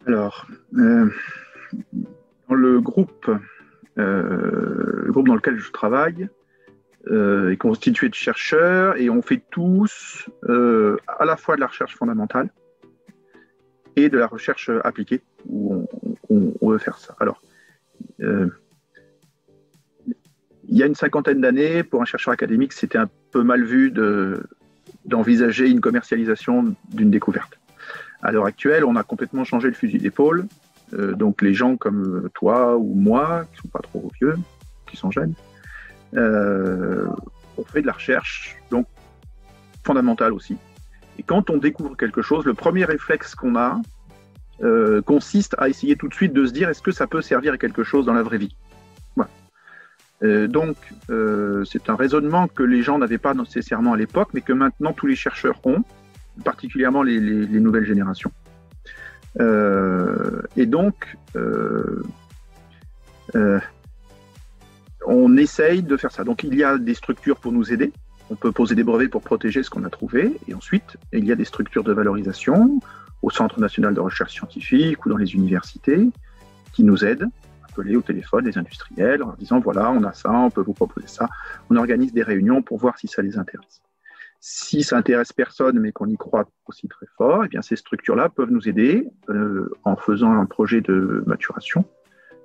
Alors, dans le groupe dans lequel je travaille est constitué de chercheurs et on fait tous à la fois de la recherche fondamentale et de la recherche appliquée, où on veut faire ça. Alors, euh, il y a une cinquantaine d'années, pour un chercheur académique, c'était un peu mal vu d'envisager une commercialisation d'une découverte. À l'heure actuelle, on a complètement changé le fusil d'épaule. Donc les gens comme toi ou moi, qui ne sont pas trop vieux, qui sont jeunes, on fait de la recherche, donc fondamentale aussi. Et quand on découvre quelque chose, le premier réflexe qu'on a consiste à essayer tout de suite de se dire est-ce que ça peut servir à quelque chose dans la vraie vie. Voilà. Donc c'est un raisonnement que les gens n'avaient pas nécessairement à l'époque, mais que maintenant tous les chercheurs ont, particulièrement les nouvelles générations. Et donc, on essaye de faire ça. Donc, il y a des structures pour nous aider. On peut poser des brevets pour protéger ce qu'on a trouvé. Et ensuite, il y a des structures de valorisation au Centre national de recherche scientifique ou dans les universités qui nous aident, appelés au téléphone les industriels en leur disant voilà, on a ça, on peut vous proposer ça. On organise des réunions pour voir si ça les intéresse. Si ça intéresse personne, mais qu'on y croit aussi très fort, eh bien ces structures-là peuvent nous aider en faisant un projet de maturation,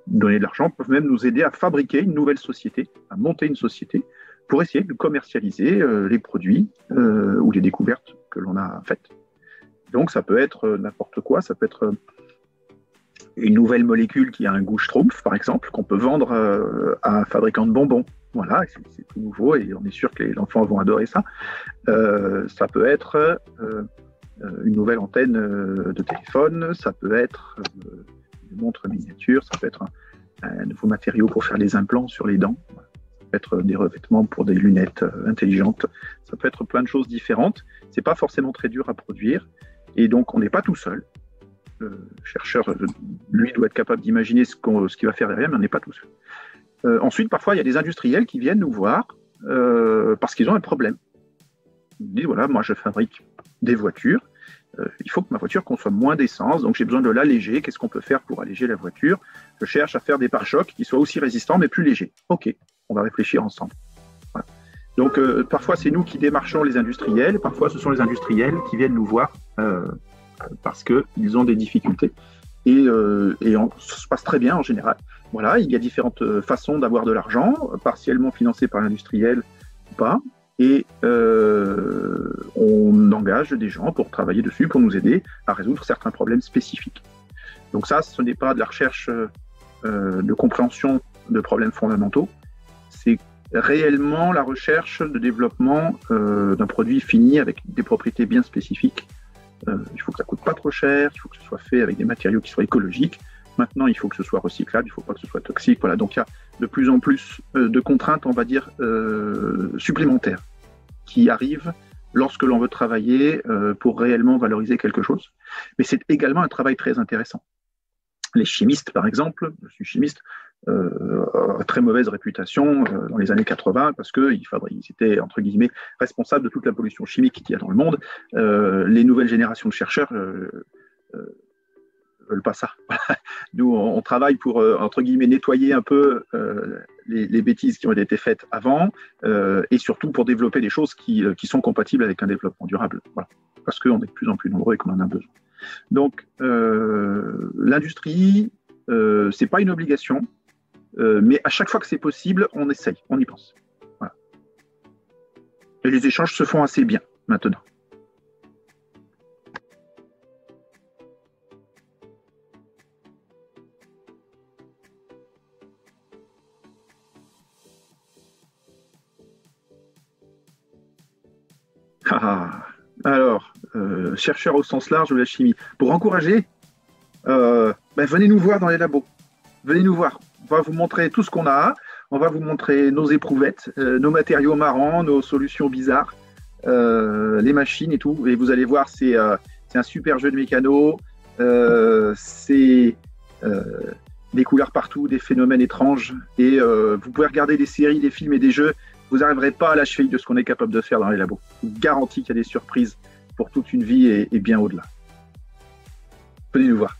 donner de l'argent, peuvent même nous aider à fabriquer une nouvelle société, à monter une société pour essayer de commercialiser les produits ou les découvertes que l'on a faites. Donc ça peut être n'importe quoi, ça peut être une nouvelle molécule qui a un goût schtroumpf, par exemple, qu'on peut vendre à un fabricant de bonbons. Voilà, c'est tout nouveau et on est sûr que les enfants vont adorer ça. Ça peut être une nouvelle antenne de téléphone, ça peut être une montre miniature, ça peut être un nouveau matériau pour faire les implants sur les dents, ça peut être des revêtements pour des lunettes intelligentes, ça peut être plein de choses différentes. C'est pas forcément très dur à produire et donc on n'est pas tout seul. Le chercheur, lui, doit être capable d'imaginer ce qu'il va faire derrière, mais on n'est pas tout seul. Ensuite, parfois, il y a des industriels qui viennent nous voir parce qu'ils ont un problème. Ils disent, voilà, moi, je fabrique des voitures. Il faut que ma voiture consomme moins d'essence, donc j'ai besoin de l'alléger. Qu'est-ce qu'on peut faire pour alléger la voiture? Je cherche à faire des pare-chocs qui soient aussi résistants, mais plus légers. OK, on va réfléchir ensemble. Voilà. Donc, parfois, c'est nous qui démarchons les industriels. Parfois, ce sont les industriels qui viennent nous voir parce qu'ils ont des difficultés. Et ça se passe très bien en général. Voilà, il y a différentes façons d'avoir de l'argent, partiellement financé par l'industriel ou pas, et on engage des gens pour travailler dessus, pour nous aider à résoudre certains problèmes spécifiques. Donc ça, ce n'est pas de la recherche de compréhension de problèmes fondamentaux, c'est réellement la recherche de développement d'un produit fini avec des propriétés bien spécifiques. Il faut que ça coûte pas trop cher, il faut que ce soit fait avec des matériaux qui soient écologiques. Maintenant, il faut que ce soit recyclable, il ne faut pas que ce soit toxique. Voilà. Donc, il y a de plus en plus de contraintes, on va dire, supplémentaires qui arrivent lorsque l'on veut travailler pour réellement valoriser quelque chose. Mais c'est également un travail très intéressant. Les chimistes, par exemple, je suis chimiste, très mauvaise réputation dans les années 80 parce qu'ils étaient, entre guillemets, responsables de toute la pollution chimique qu'il y a dans le monde. Les nouvelles générations de chercheurs veulent pas ça. Nous, on travaille pour, entre guillemets, nettoyer un peu les bêtises qui ont été faites avant et surtout pour développer des choses qui sont compatibles avec un développement durable. Voilà. Parce qu'on est de plus en plus nombreux et qu'on en a besoin. Donc, l'industrie, c'est pas une obligation, mais à chaque fois que c'est possible, on essaye, on y pense. Voilà. Et les échanges se font assez bien maintenant. Alors, chercheurs au sens large de la chimie. Pour encourager, venez nous voir dans les labos. Venez nous voir. On va vous montrer tout ce qu'on a. On va vous montrer nos éprouvettes, nos matériaux marrants, nos solutions bizarres, les machines et tout. Et vous allez voir, c'est un super jeu de mécano. C'est des couleurs partout, des phénomènes étranges. Et vous pouvez regarder des séries, des films et des jeux. Vous n'arriverez pas à la cheville de ce qu'on est capable de faire dans les labos. Je vous garantis qu'il y a des surprises pour toute une vie et bien au-delà. Venez nous voir.